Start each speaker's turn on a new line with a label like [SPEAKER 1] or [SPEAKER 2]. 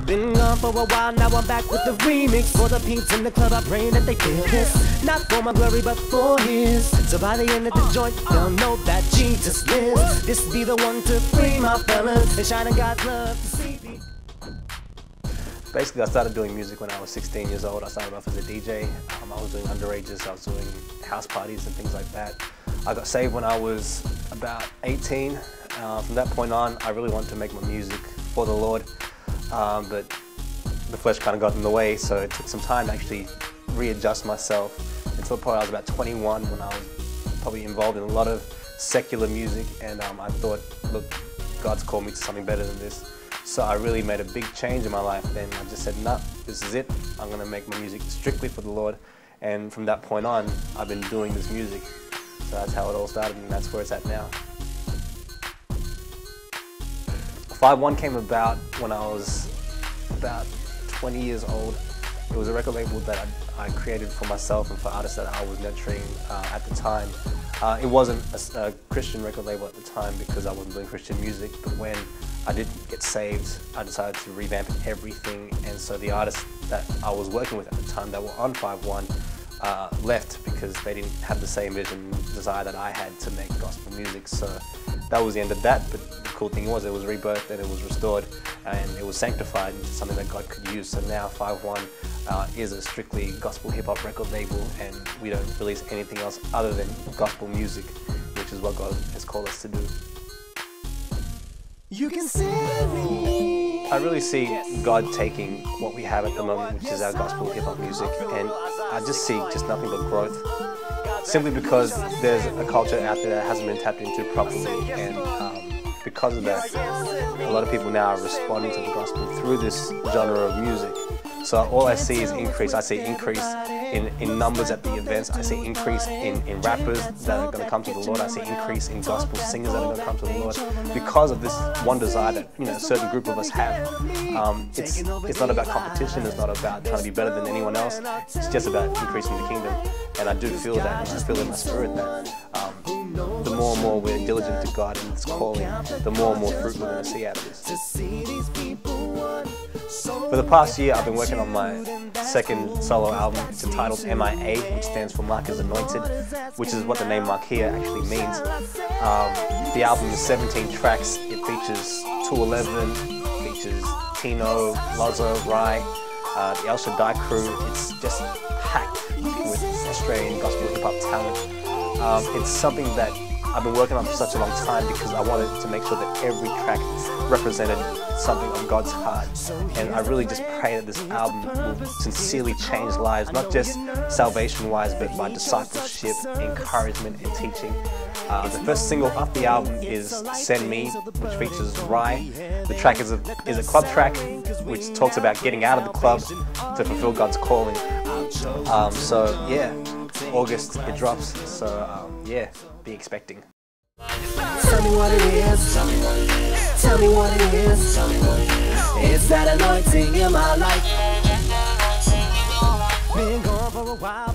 [SPEAKER 1] Been gone for a while, now I'm back with the remix. For the peeps in the club, I pray that they feel this. Not for my glory, but for his. So by the end of the joint, they'll know that Jesus lives. This be the one to free my fellas and shine in God's love to see me.
[SPEAKER 2] Basically, I started doing music when I was 16 years old. I started off as a DJ. I was doing underages, I was doing house parties and things like that. I got saved when I was about 18. From that point on, I really wanted to make my music for the Lord, but the flesh kind of got in the way, so it took some time to actually readjust myself until probably I was about 21 when I was probably involved in a lot of secular music, and I thought, look, God's called me to something better than this. So I really made a big change in my life then. I just said, nah, this is it. I'm going to make my music strictly for the Lord. And from that point on, I've been doing this music. So that's how it all started, and that's where it's at now. 5-1 came about when I was about 20 years old. It was a record label that I created for myself and for artists that I was nurturing at the time. It wasn't a Christian record label at the time because I wasn't doing Christian music, but when I did get saved, I decided to revamp everything, and so the artists that I was working with at the time that were on 5-1 left because they didn't have the same vision and desire that I had to make gospel music. So that was the end of that, but the cool thing was it was rebirthed and it was restored and it was sanctified into something that God could use. So now 5-1 is a strictly gospel hip-hop record label, and we don't release anything else other than gospel music, which is what God has called us to do.
[SPEAKER 1] You can see me.
[SPEAKER 2] I really see God taking what we have at the moment, which is our gospel hip-hop music, and I just see just nothing but growth. Simply because there's a culture out there that hasn't been tapped into properly, and because of that, a lot of people now are responding to the gospel through this genre of music. So all I see is increase. I see increase in numbers at the events. I see increase in rappers that are going to come to the Lord. I see increase in gospel singers that are going to come to the Lord because of this one desire that a certain group of us have. It's not about competition. It's not about trying to be better than anyone else. It's just about increasing the kingdom. And I do feel that, and I feel in my spirit that the more and more we're diligent to God and His calling, the more and more fruit we're going to see out of this. For the past year, I've been working on my second solo album. It's entitled MIA, which stands for Mark is Anointed, which is what the name MarKia actually means. The album is 17 tracks. It features 211, features Tino, Lozo, Rai, the El Shaddai crew. It's just packed with Australian gospel hip-hop talent. It's something that I've been working on for such a long time because I wanted to make sure that every track represented something of God's heart. And I really just pray that this album will sincerely change lives, not just salvation-wise, but by discipleship, encouragement, and teaching. The first single off the album is Send Me, which features Rai. The track is a club track, which talks about getting out of the club to fulfill God's calling. So yeah, August it drops, so yeah, be expecting.
[SPEAKER 1] Tell me what it is. Tell me what it is. It's that anointing in my life. Been gone for a while.